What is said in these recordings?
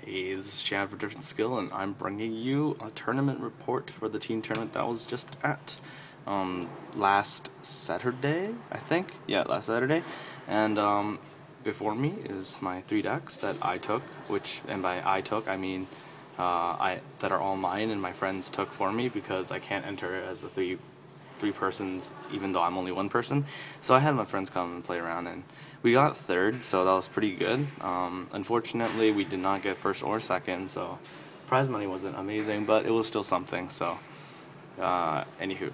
Hey, this is Chad for Different Skill, and I'm bringing you a tournament report for the team tournament that was just at last Saturday, I think. Yeah, last Saturday. And before me is my 3 decks that I took, and by I took, I mean that are all mine and my friends took for me because I can't enter as a three persons, even though I'm only one person. So I had my friends come and play around, and we got third, so that was pretty good. Unfortunately, we did not get first or second, so prize money wasn't amazing, but it was still something. So, anywho,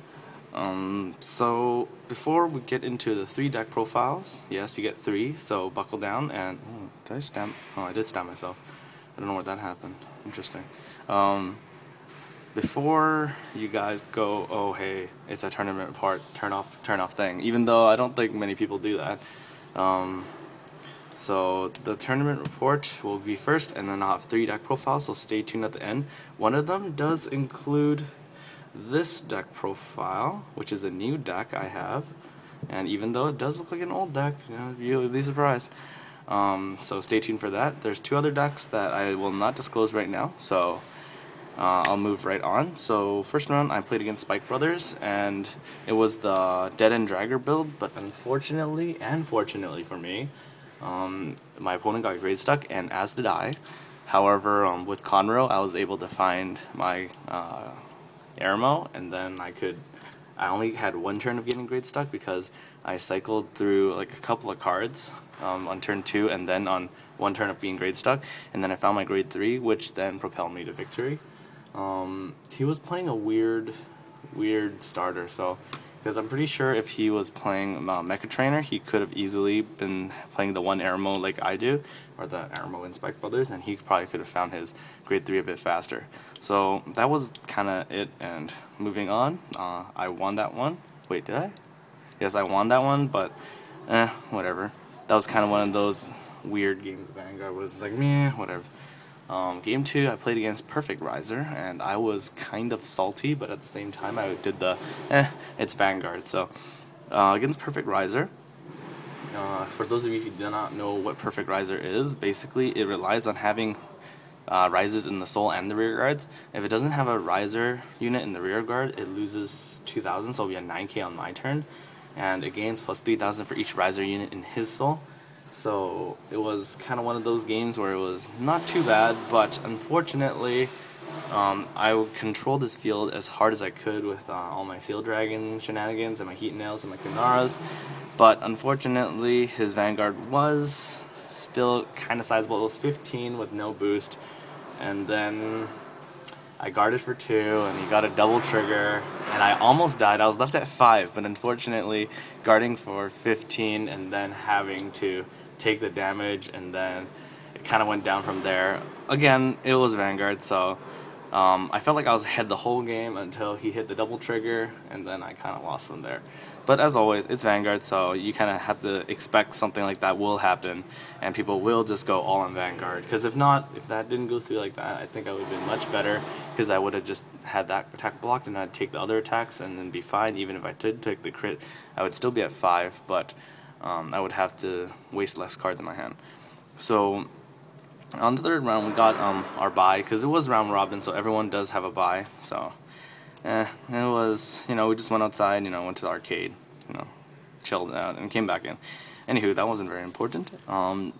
so before we get into the 3 deck profiles, yes, you get 3, so buckle down. And did I stamp? Oh, I did stamp myself. I don't know where that happened. Interesting. Before you guys go, oh hey, it's a tournament report, turn off thing, even though I don't think many people do that. So the tournament report will be first, and then I'll have 3 deck profiles, so stay tuned at the end. One of them does include this deck profile, which is a new deck I have, and even though it does look like an old deck, you'll be surprised. So stay tuned for that. There's 2 other decks that I will not disclose right now, so I'll move right on. So first round I played against Spike Brothers, and it was the Dead End Dragger build, but unfortunately and fortunately for me, my opponent got grade stuck, and as did I. However, with Conroe I was able to find my Aramo, and then I only had 1 turn of getting grade stuck because I cycled through like a couple of cards on turn 2, and then on 1 turn of being grade stuck, and then I found my grade 3, which then propelled me to victory. He was playing a weird starter, so because I'm pretty sure if he was playing Mecha Trainer, he could have easily been playing the 1 Aramo like I do, or the Aramo in Spike Brothers, and he probably could have found his grade 3 a bit faster. So that was kind of it, and moving on, I won that one. Wait, did I? Yes, I won that one, but whatever. That was kind of one of those weird games. Vanguard was like, meh, whatever. Game 2, I played against Perfect Riser, and I was kind of salty, but at the same time I did the, it's Vanguard. So, against Perfect Riser, for those of you who do not know what Perfect Riser is, basically it relies on having risers in the soul and the rear guards. If it doesn't have a riser unit in the rear guard, it loses 2,000, so it'll be a 9k on my turn, and it gains plus 3,000 for each riser unit in his soul. So it was kind of one of those games where it was not too bad, but unfortunately I would control this field as hard as I could with all my Seal Dragon shenanigans and my Heat Nails and my Kunaras, but unfortunately his Vanguard was still kind of sizable. It was 15 with no boost, and then I guarded for 2, and he got a double trigger, and I almost died. I was left at 5, but unfortunately, guarding for 15 and then having to take the damage, and then it kind of went down from there. Again, it was Vanguard, so I felt like I was ahead the whole game until he hit the double trigger, and then I kind of lost from there. But as always, it's Vanguard, so you kind of have to expect something like that will happen, and people will just go all on Vanguard. Because if that didn't go through like that, I think I would have been much better, because I would have just had that attack blocked, and I'd take the other attacks and then be fine. Even if I did take the crit, I would still be at 5, but I would have to waste less cards in my hand. So on the 3rd round, we got our bye, because it was round robin, so everyone does have a bye. So it was, we just went outside, went to the arcade, chilled out, and came back in. Anywho, that wasn't very important.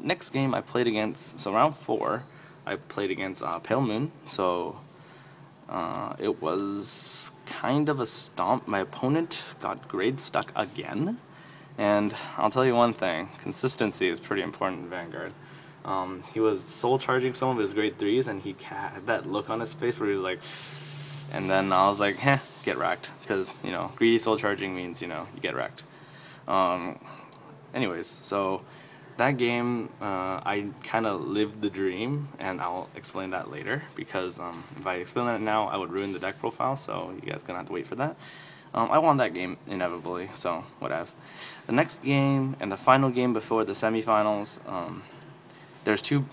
Next game I played against, so round 4, I played against Pale Moon, so it was kind of a stomp. My opponent got grade stuck again, and I'll tell you one thing, consistency is pretty important in Vanguard. He was soul charging some of his grade 3s, and he had that look on his face where he was like, and then I was like, get wrecked, because, greedy soul charging means, you get wrecked. Anyways, so that game, I kind of lived the dream, and I'll explain that later, because if I explain that now, I would ruin the deck profile, so you guys gonna have to wait for that. I won that game inevitably, so whatever. The next game, and the final game before the semifinals, there's two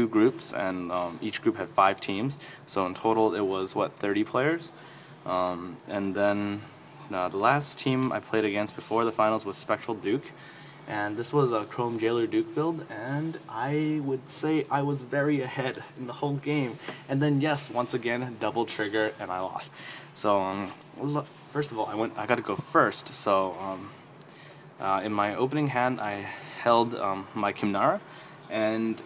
groups, and each group had 5 teams. So in total, it was 30 players. And then the last team I played against before the finals was Spectral Duke, and this was a Chrome Jailer Duke build, and I would say I was very ahead in the whole game. And then yes, once again, double trigger, and I lost. So first of all, I got to go first. So in my opening hand, I held my Kimnara, and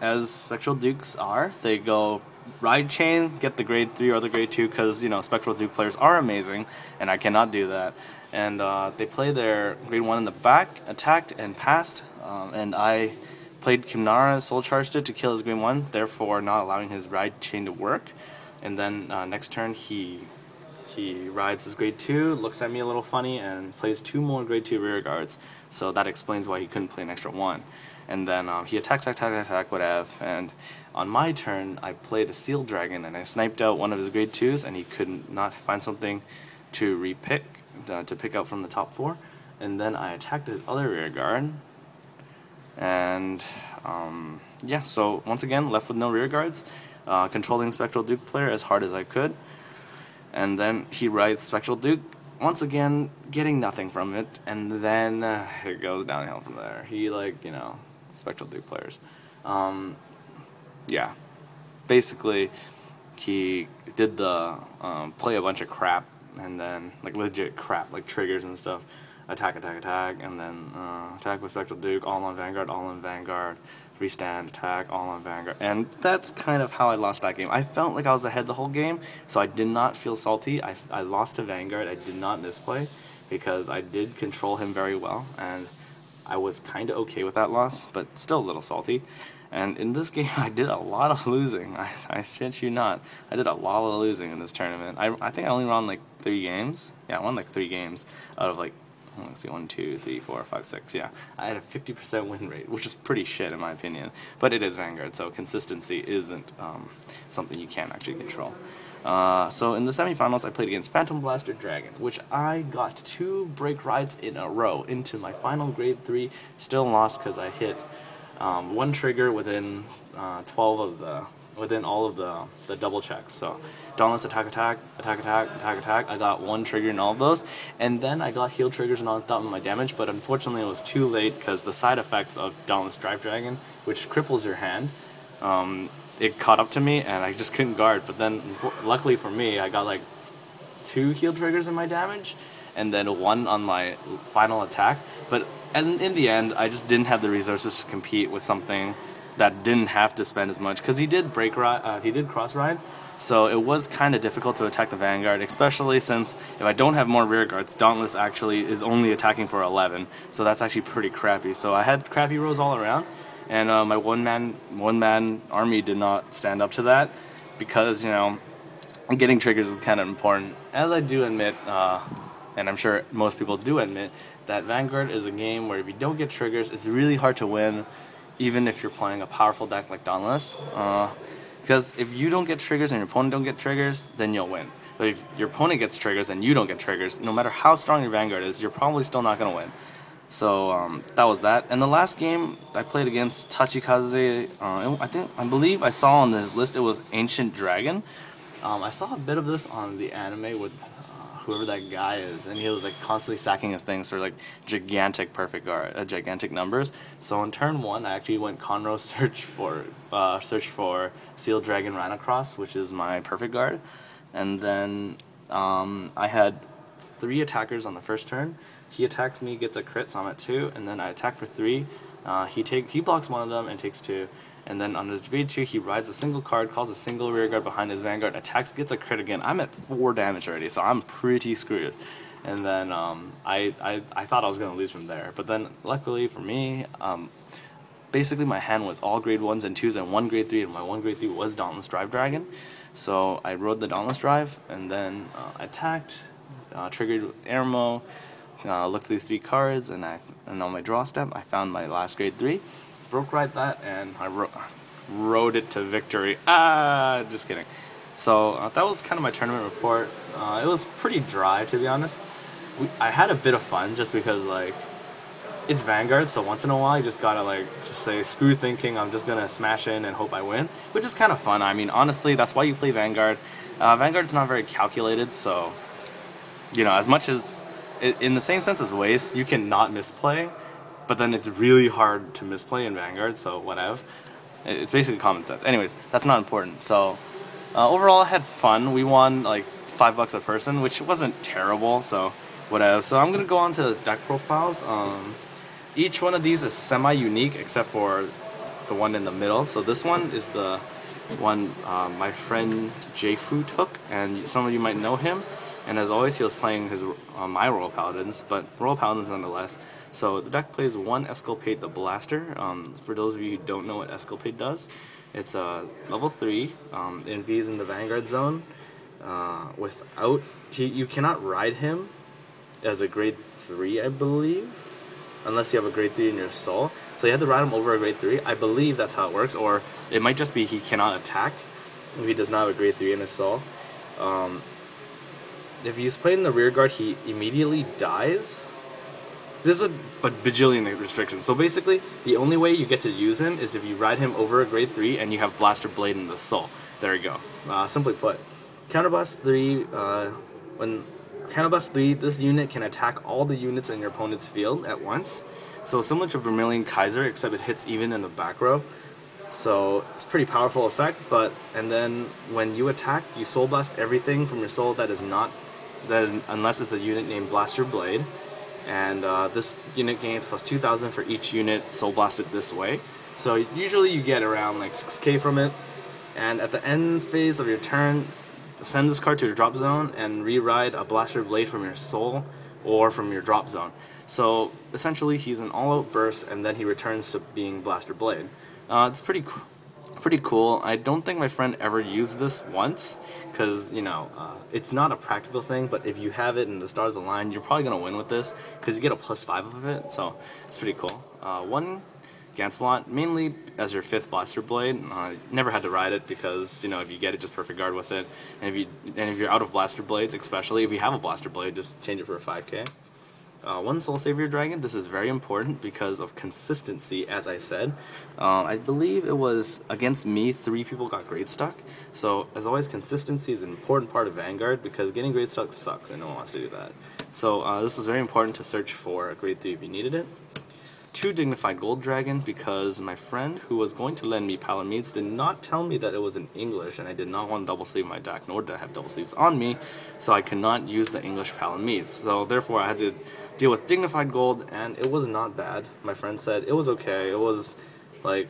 as Spectral Dukes are, they go Ride Chain, get the grade 3 or the grade 2, because, you know, Spectral Duke players are amazing, and I cannot do that. And they play their grade 1 in the back, attacked, and passed, and I played Kimnara, Soul Charged it to kill his grade 1, therefore not allowing his Ride Chain to work. And then next turn he rides his grade 2, looks at me a little funny, and plays 2 more grade 2 rear guards, so that explains why he couldn't play an extra 1. And then he attack, whatever, and on my turn, I played a Seal Dragon, and I sniped out one of his grade 2s, and he could not find something to repick, to pick out from the top 4, and then I attacked his other rear guard, and yeah, so once again, left with no rear guards, controlling Spectral Duke player as hard as I could, and then he rides Spectral Duke, once again, getting nothing from it, and then it goes downhill from there. He, like, you know, Spectral Duke players. Yeah, basically, he did the play a bunch of crap, and then, like, legit crap, like triggers and stuff. Attack, and then attack with Spectral Duke, all on Vanguard, restand, attack, all on Vanguard. And that's kind of how I lost that game. I felt like I was ahead the whole game, so I did not feel salty. I lost to Vanguard. I did not misplay, because I did control him very well, and I was kind of okay with that loss, but still a little salty. And in this game, I did a lot of losing. I shit you not. I did a lot of losing in this tournament. I think I only won like 3 games. Yeah, I won like 3 games out of like, let's see, 1, 2, 3, 4, 5, 6. Yeah, I had a 50% win rate, which is pretty shit in my opinion. But it is Vanguard, so consistency isn't something you can actually control. So in the semifinals, I played against Phantom Blaster Dragon, which I got 2 break rides in a row into my final grade 3. Still lost because I hit 1 trigger within 12 of the within all of the double checks. So Dauntless attack. I got 1 trigger in all of those, and then I got heal triggers non-stop in my damage, but unfortunately it was too late because the side effects of Dauntless Drive Dragon, which cripples your hand, it caught up to me and I just couldn't guard. But then luckily for me, I got like 2 heal triggers in my damage, and then 1 on my final attack. But in the end, I just didn't have the resources to compete with something that didn't have to spend as much, because he did cross ride, so it was kind of difficult to attack the Vanguard, especially since if I don't have more rear guards, Dauntless actually is only attacking for 11, so that's actually pretty crappy. So I had crappy rolls all around, and my one man army did not stand up to that, because, you know, getting triggers is kind of important. As I do admit, and I'm sure most people do admit, that Vanguard is a game where if you don't get triggers, it's really hard to win, even if you're playing a powerful deck like Dauntless. Because if you don't get triggers and your opponent don't get triggers, then you'll win. But if your opponent gets triggers and you don't get triggers, no matter how strong your Vanguard is, you're probably still not going to win. So that was that. And the last game I played against Tachikaze, I believe I saw on this list it was Ancient Dragon. I saw a bit of this on the anime with whoever that guy is, and he was like constantly sacking his things for like gigantic perfect guard, gigantic numbers. So on turn 1, I actually went Conroe search for Seal Dragon Rhinocross, which is my perfect guard, and then I had 3 attackers on the first turn. He attacks me, gets a crit, so I'm at 2, and then I attack for 3. He blocks 1 of them and takes 2. And then on his grade 2, he rides a single card, calls a single rear guard behind his Vanguard, attacks, gets a crit again. I'm at 4 damage already, so I'm pretty screwed. And then I thought I was going to lose from there. But then, luckily for me, basically my hand was all grade 1s and 2s and 1 grade 3, and my 1 grade 3 was Dauntless Drive Dragon. So I rode the Dauntless Drive, and then attacked, triggered Airmo, looked through 3 cards, and on my draw step, I found my last grade 3. Broke ride that, and I rode it to victory. Just kidding. So that was kind of my tournament report. It was pretty dry, to be honest. I had a bit of fun just because, like, it's Vanguard, so once in a while you just gotta, like, just say screw thinking, I'm just gonna smash in and hope I win, which is kind of fun. I mean, honestly, that's why you play Vanguard. Vanguard's not very calculated, so, you know, as much as in the same sense as Waste, you can not misplay. but then it's really hard to misplay in Vanguard, so whatever. It's basically common sense. Anyways, that's not important. So overall, I had fun. We won like $5 a person, which wasn't terrible, so whatever. So I'm gonna go on to deck profiles. Each one of these is semi-unique except for the one in the middle. So this one is the one my friend Jfu took, and some of you might know him. And as always, he was playing his my Royal Paladins, but Royal Paladins nonetheless. So the deck plays one Escalpade the Blaster. For those of you who don't know what Escalpade does, it's a level 3. It V's in the Vanguard zone. You cannot ride him as a grade 3, I believe, unless you have a grade 3 in your soul. So you have to ride him over a grade 3. I believe that's how it works, or it might just be he cannot attack if he does not have a grade 3 in his soul. If he's played in the rear guard, he immediately dies. There's a bajillion restrictions. So basically, the only way you get to use him is if you ride him over a grade 3 and you have Blaster Blade in the soul. There you go. Simply put, Counterblast 3, when Counterblast 3, this unit can attack all the units in your opponent's field at once. So similar to Vermilion Kaiser, except it hits even in the back row. So it's a pretty powerful effect, and then when you attack, you Soul Blast everything from your soul unless it's a unit named Blaster Blade. And this unit gains plus 2,000 for each unit Soul Blasted this way. So usually you get around like 6k from it. And at the end phase of your turn, send this card to your drop zone and re-ride a Blaster Blade from your soul or from your drop zone. So essentially he's an all-out burst, and then he returns to being Blaster Blade. It's pretty cool. I don't think my friend ever used this once, because, you know, it's not a practical thing, but if you have it and the stars align, you're probably going to win with this, because you get a +5 of it, so it's pretty cool. One Gancelot, mainly as your 5th Blaster Blade. Never had to ride it, because, you know, if you get it, just perfect guard with it, and if you're out of Blaster Blades, especially if you have a Blaster Blade, just change it for a 5k. One Soul Savior Dragon. This is very important because of consistency, as I said. I believe it was against me, 3 people got grade stuck. So, as always, consistency is an important part of Vanguard, because getting grade stuck sucks and no one wants to do that. So, this is very important to search for a grade 3 if you needed it. 2 Dignified Gold Dragon, because my friend who was going to lend me Palamedes did not tell me that it was in English, and I did not want to double sleeve my deck, nor did I have double sleeves on me, so I could not use the English Palamedes. So therefore I had to deal with Dignified Gold, and it was not bad. My friend said it was okay. It was like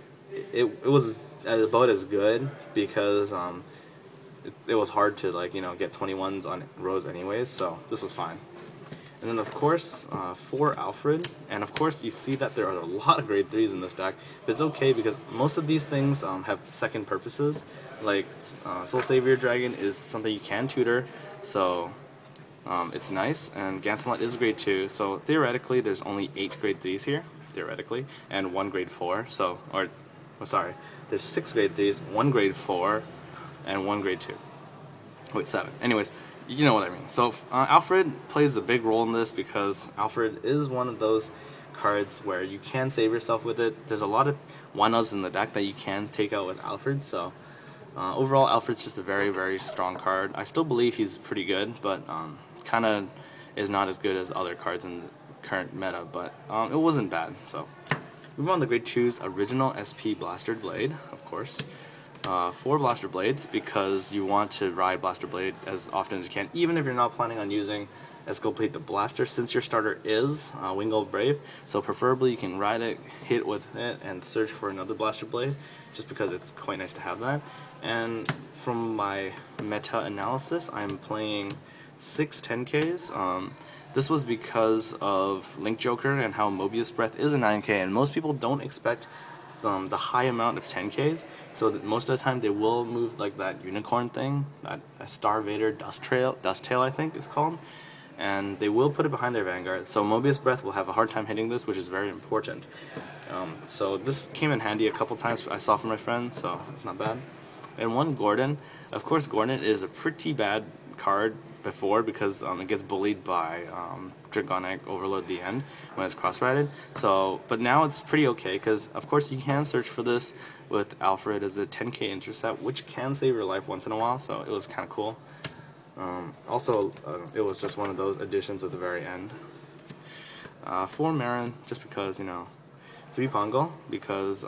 it was about as good, because it was hard to, like, you know, get 21s on rows anyways, so this was fine. And then, of course, 4 Alfred, and of course you see that there are a lot of grade 3s in this deck, but it's okay because most of these things have second purposes. Like Soul Savior Dragon is something you can tutor, so it's nice, and Gancelot is grade 2, so theoretically there's only 8 grade 3s here, theoretically, and 1 grade 4, so, there's 6 grade 3s, 1 grade 4, and 1 grade 2. Wait, 7. Anyways, you know what I mean. So Alfred plays a big role in this, because Alfred is one of those cards where you can save yourself with it. There's a lot of 1-ups in the deck that you can take out with Alfred, so overall Alfred's just a very, very strong card. I still believe he's pretty good, but kind of is not as good as other cards in the current meta, but it wasn't bad. So move on to grade 2's original SP Blaster Blade, of course. 4 Blaster Blades, because you want to ride Blaster Blade as often as you can, even if you're not planning on using Escalpade the Blaster, since your starter is Wingold Brave, so preferably you can ride it, hit with it, and search for another Blaster Blade, just because it's quite nice to have that. And from my meta analysis, I'm playing 6 10Ks. This was because of Link Joker and how Mobius Breath is a 9K, and most people don't expect the high amount of 10Ks, so that most of the time they will move like that unicorn thing, that Star Vader Dust Tail I think it's called, and they will put it behind their Vanguard, so Mobius Breath will have a hard time hitting this, which is very important. So this came in handy a couple times I saw from my friends, so it's not bad. And 1 Gordon. Of course, Gordon is a pretty bad card before, because it gets bullied by Dragonic Overload at the end when it's cross-rided. So, but now it's pretty okay, because of course you can search for this with Alfred as a 10k intercept, which can save your life once in a while, so it was kind of cool. Also, it was just one of those additions at the very end. 4 Marin, just because, 3 Pongal, because,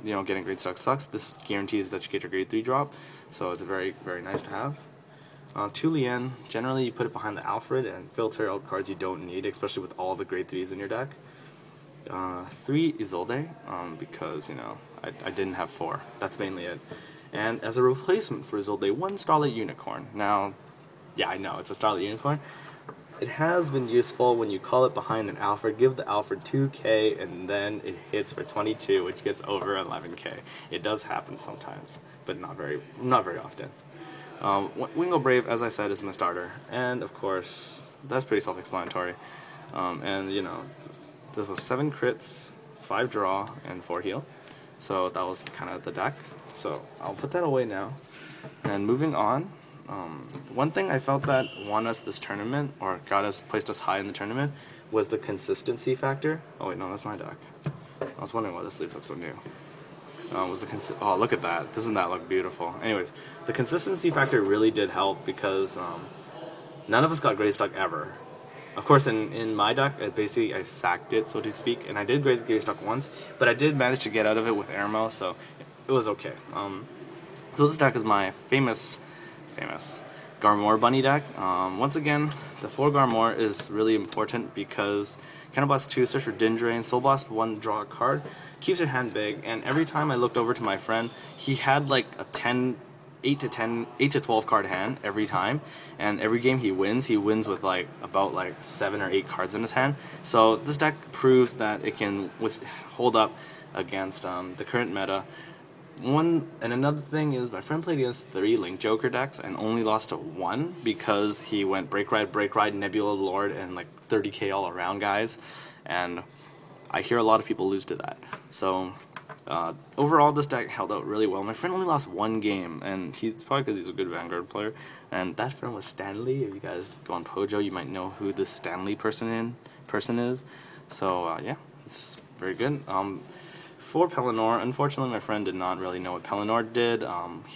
getting grade stuck sucks. This guarantees that you get your grade 3 drop, so it's very, very nice to have. 2 Lien, generally you put it behind the Alfred and filter out cards you don't need, especially with all the grade 3s in your deck. 3 Isolde, because, I didn't have 4. That's mainly it. And as a replacement for Isolde, 1 Starlight Unicorn. Now, yeah, I know, it's a Starlight Unicorn. It has been useful when you call it behind an Alfred, give the Alfred 2k, and then it hits for 22, which gets over 11k. It does happen sometimes, but not very often. Wingo Brave, as I said, is my starter, and of course, that's pretty self-explanatory. This was 7 crits, 5 draw, and 4 heal, so that was kind of the deck. So I'll put that away now, and moving on. One thing I felt that won us this tournament, or placed us high in the tournament, was the consistency factor. Oh wait, no, that's my deck. I was wondering why this sleeves look so new. Oh, look at that. Doesn't that look beautiful? Anyways, the consistency factor really did help because none of us got grade stuck ever. Of course, in my deck, I sacked it, so to speak, and I did grade stuck once, but I did manage to get out of it with Airmail, so it was okay. So this deck is my famous Garmore Bunny deck. Once again, the 4 Garmore is really important because Counterblast 2, search for Dindrain, Soul Blast 1, draw a card, keeps your hand big, and every time I looked over to my friend, he had like a 8 to 12 card hand every time, and every game he wins with about 7 or 8 cards in his hand. So this deck proves that it can hold up against the current meta. Another thing is my friend played against 3 Link Joker decks and only lost to 1 because he went Break Ride, Nebula Lord, and 30k all around guys, and I hear a lot of people lose to that. So overall, this deck held out really well. My friend only lost 1 game, and it's probably because he's a good Vanguard player, and that friend was Stanley. If you guys go on Pojo, you might know who this Stanley person is. So yeah, it's very good. For Pelennor, unfortunately my friend did not really know what Pelennor did.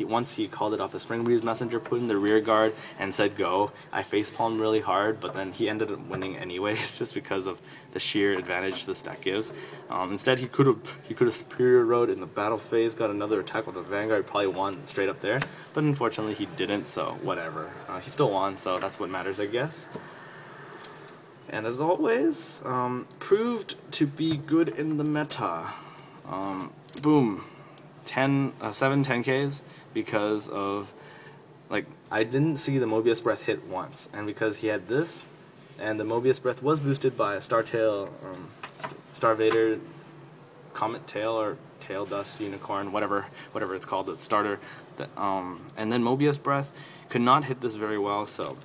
Once he called it off the Springbreeze Messenger, put in the rear guard, and said go. I facepalmed really hard, but then he ended up winning anyways, just because of the sheer advantage this deck gives. Instead, he could have Superior Road in the battle phase, got another attack with the Vanguard, probably won straight up there. But unfortunately he didn't, so whatever. He still won, so that's what matters, I guess. And as always, proved to be good in the meta. Boom, 7 10Ks because of, I didn't see the Mobius Breath hit once, and because he had this, and the Mobius Breath was boosted by a Star Vader, Comet Tail, or Tail Dust Unicorn, whatever it's called, the starter, and then Mobius Breath could not hit this very well, so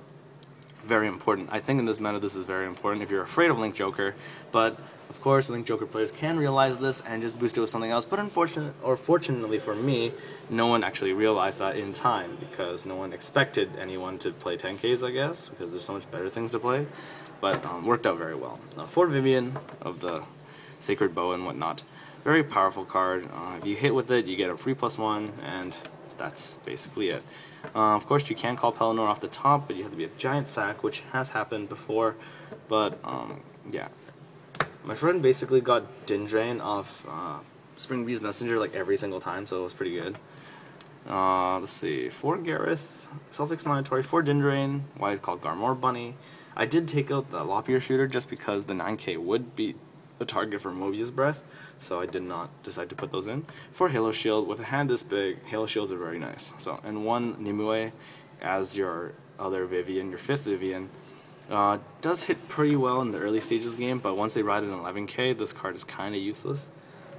very important. I think in this meta this is very important if you're afraid of Link Joker, but of course Link Joker players can realize this and just boost it with something else, but fortunately for me, no one actually realized that in time, because no one expected anyone to play 10Ks, I guess, because there's so much better things to play, but worked out very well. For Vivian of the Sacred Bow and whatnot, very powerful card. If you hit with it, you get a free +1, and that's basically it. Of course, you can call Pelennor off the top, but you have to be a giant sack, which has happened before. But yeah, my friend basically got Dindrain off Springbreeze Messenger every single time, so it was pretty good. Let's see, for Gareth, self-explanatory. For Dindrain, why he's called Garmore Bunny. I did take out the Lopier Shooter just because the 9k would be a target for Mobius Breath, so I did not decide to put those in. For Halo Shield, with a hand this big, Halo Shields are very nice. So, and 1 Nimue as your other Vivian, your 5th Vivian, does hit pretty well in the early stages of the game, but once they ride an 11k, this card is kind of useless.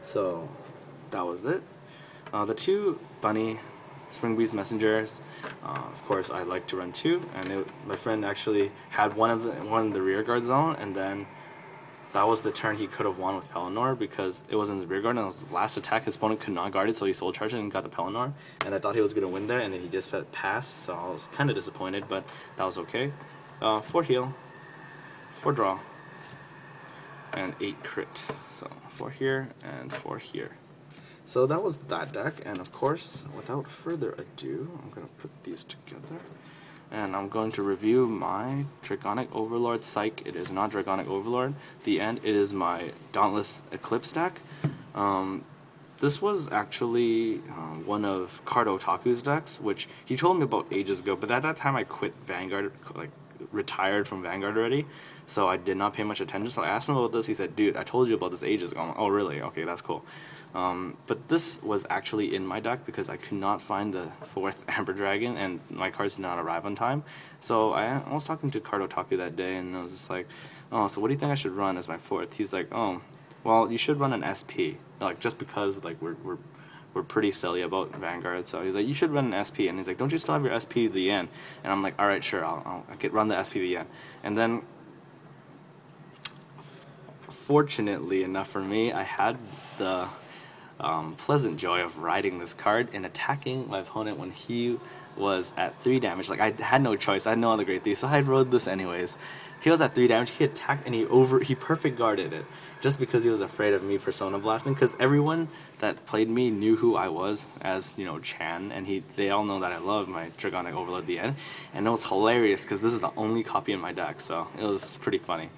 So, that was it. The 2 Bunny Springbreeze Messengers, of course I like to run 2, and my friend actually had one in the rear guard zone, and then that was the turn he could have won with Pelennor, because it was in his rear guard and it was the last attack. His opponent could not guard it, so he soul charged it and got the Pelennor, and I thought he was going to win there, and then he just passed, so I was kind of disappointed, but that was okay. 4 heal, 4 draw, and 8 crit. So 4 here and 4 here. So that was that deck, and of course, without further ado, I'm going to put these together. and I'm going to review my Dragonic Overlord Psych. It is not Dragonic Overlord. The end, it is my Dauntless Eclipse deck. This was actually one of Card Otaku's decks, which he told me about ages ago, but at that time I quit Vanguard, like retired from Vanguard already, so I did not pay much attention. So I asked him about this. He said, dude, I told you about this ages ago. I'm like, oh really? Okay, that's cool. But this was actually in my deck because I could not find the 4th Amber Dragon and my cards did not arrive on time. So I was talking to Card Otaku that day and I was just like, oh, so what do you think I should run as my 4th? He's like, oh, well, you should run an SP, like just because like we're pretty silly about Vanguard. So he's like, you should run an SP, and he's like, don't you still have your SP to the end? And I'm like, all right, sure, I'll run the SP to the end. And then, fortunately enough for me, I had the pleasant joy of riding this card and attacking my opponent when he was at 3 damage. Like, I had no choice. I had no other great 3, so I rode this anyways. He was at 3 damage. He attacked and he perfect guarded it, just because he was afraid of me Persona blasting. Because everyone that played me knew who I was as, you know, Chan, and they all know that I love my Dragonic Overlord at the end. And it was hilarious because this is the only copy in my deck, so it was pretty funny.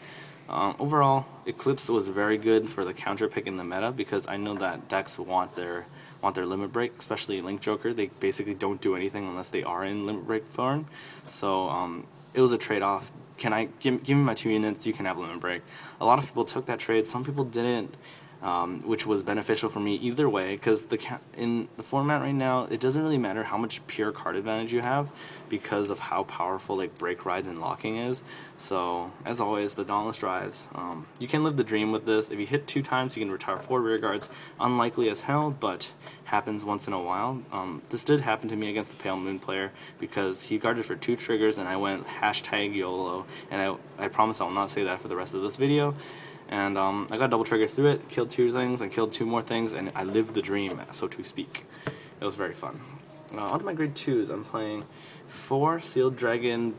Overall, Eclipse was very good for the counter pick in the meta because I know that decks want their limit break, especially Link Joker. They basically don't do anything unless they are in limit break form. So it was a trade-off. Give me my 2 units, you can have limit break. A lot of people took that trade, some people didn't, which was beneficial for me either way, because in the format right now, it doesn't really matter how much pure card advantage you have because of how powerful like break rides and locking is. So as always, the Dauntless drives. You can live the dream with this. If you hit 2 times, you can retire 4 rear guards. Unlikely as hell, but happens once in a while. This did happen to me against the Pale Moon player because he guarded for 2 triggers and I went #YOLO, and I promise I will not say that for the rest of this video. And I got double trigger through it, killed 2 things, and killed 2 more things, and I lived the dream, so to speak. It was very fun. On to my grade 2s, I'm playing 4 Sealed Dragon,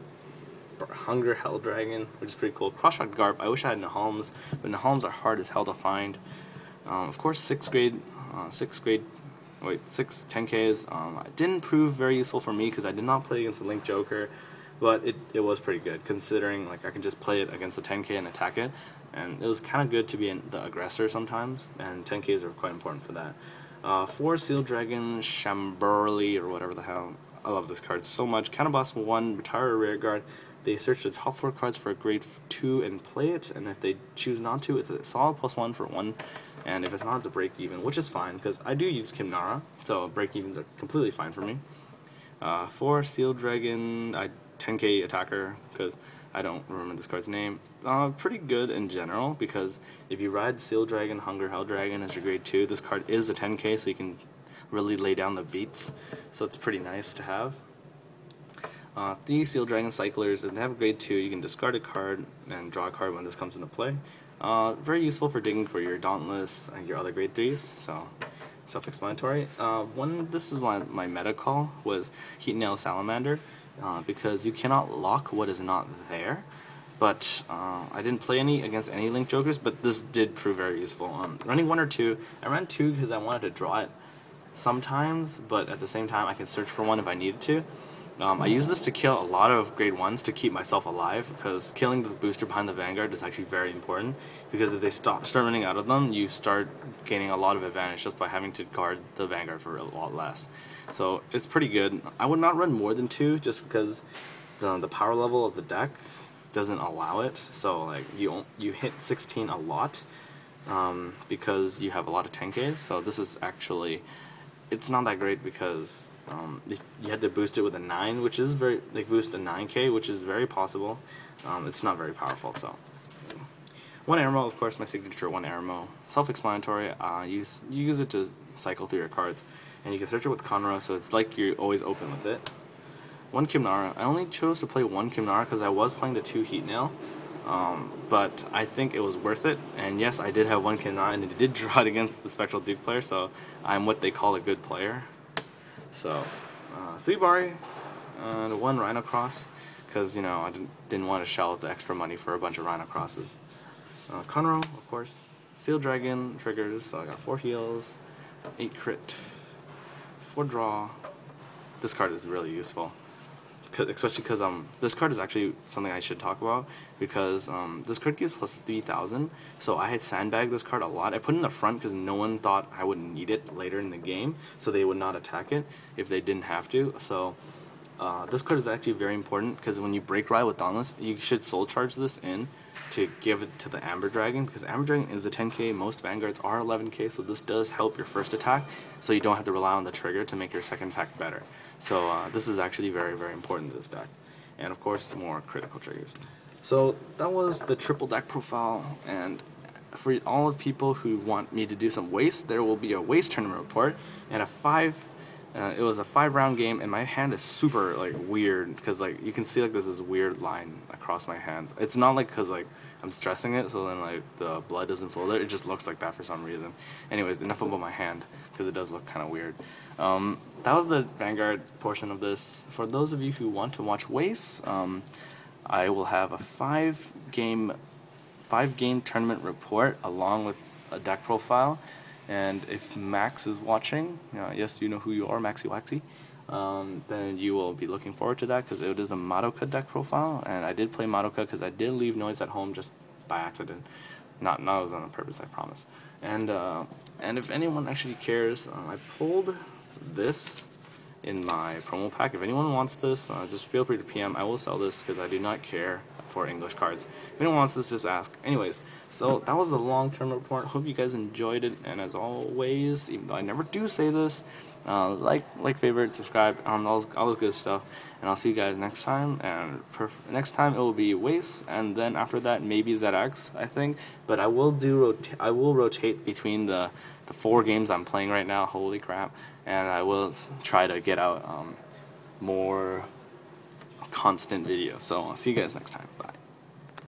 Hunger Hell Dragon, which is pretty cool. Crossshot Garp. I wish I had Nahalms, but Nahalms are hard as hell to find. Of course, 6 10Ks. Didn't prove very useful for me because I did not play against the Link Joker, but it was pretty good considering like I can just play it against the 10K and attack it, and it was kind of good to be the aggressor sometimes, and 10Ks are quite important for that. 4 Sealed Dragon, Shamburley, or whatever the hell. I love this card so much. Counterboss 1, retire a rear guard. They search the top 4 cards for a grade 2 and play it, and if they choose not to, it's a solid +1 for 1, and if it's not, it's a break even, which is fine, because I do use Kimnara, so break evens are completely fine for me. 4 Sealed Dragon, 10K attacker, because I don't remember this card's name. Pretty good in general, because if you ride Sealed Dragon, Hunger Hell Dragon as your grade 2, this card is a 10K, so you can really lay down the beats, so it's pretty nice to have. 3 Sealed Dragon Cyclers, and they have grade 2, you can discard a card and draw a card when this comes into play. Very useful for digging for your Dauntless and your other grade 3s, so self-explanatory. This is my meta call, was Heat Nail Salamander, because you cannot lock what is not there. But I didn't play any against any Link Jokers, but this did prove very useful. Running 1 or 2, I ran 2 because I wanted to draw it sometimes, but at the same time I can search for 1 if I needed to. I use this to kill a lot of grade 1s to keep myself alive, because killing the booster behind the Vanguard is actually very important, because if they start running out of them, you start gaining a lot of advantage just by having to guard the Vanguard for a lot less. So it's pretty good. I would not run more than 2 just because the power level of the deck doesn't allow it. So like you hit 16 a lot because you have a lot of 10Ks. So this is actually, it's not that great because if you had to boost it with a 9, which is boost a 9K, which is very possible. It's not very powerful. So 1 Aramo, of course, my signature 1 Aramo. Self-explanatory. You use it to cycle through your cards, and you can search it with Conroe, so it's like you're always open with it. 1 Kimnara. I only chose to play 1 Kimnara because I was playing the 2 Heat Nail, but I think it was worth it. And yes, I did have 1 Kimnara, and it did draw it against the Spectral Duke player, so I'm what they call a good player. So 3 Bari and 1 Rhino Cross, because you know I didn't want to shell out the extra money for a bunch of Rhino Crosses. Conroe, of course. Sealed Dragon triggers, so I got 4 heals, 8 crit, 4 draw. This card is really useful. especially because this card is actually something I should talk about, because this card gives plus 3,000. So I had sandbagged this card a lot. I put it in the front because no one thought I would need it later in the game, so they would not attack it if they didn't have to. So this card is actually very important, because when you break Ride with Dauntless, you should soul charge this in to give it to the Amber Dragon, because Amber Dragon is a 10k, most Vanguards are 11k, so this does help your first attack, so you don't have to rely on the trigger to make your second attack better. So this is actually very, very important to this deck. And of course, more critical triggers. So that was the triple deck profile, and for all of people who want me to do some waste, there will be a waste tournament report, and it was a 5-round game, and my hand is super like weird, because like you can see like there's this weird line across my hands. It's not like because like I'm stressing it, so then like the blood doesn't flow there. It just looks like that for some reason. Anyways, enough about my hand, because it does look kind of weird. That was the Vanguard portion of this. For those of you who want to watch Waste, I will have a 5-game tournament report along with a deck profile. And if Max is watching, yes, you know who you are, Maxi Waxy, then you will be looking forward to that, because it is a Madoka deck profile, and I did play Madoka because I did leave Noise at home just by accident. Not was on purpose, I promise. And if anyone actually cares, I pulled this in my promo pack. If anyone wants this, just feel free to PM. I will sell this because I do not care for English cards. If anyone wants this, just ask. Anyways, so that was the long-term report. Hope you guys enjoyed it, and as always, even though I never do say this, like, favorite, subscribe, all those good stuff, and I'll see you guys next time. And next time it will be Waste, and then after that maybe ZX, I think. But I will rotate between the 4 games I'm playing right now. Holy crap! And I will try to get out more constant videos. So I'll see you guys next time. Bye.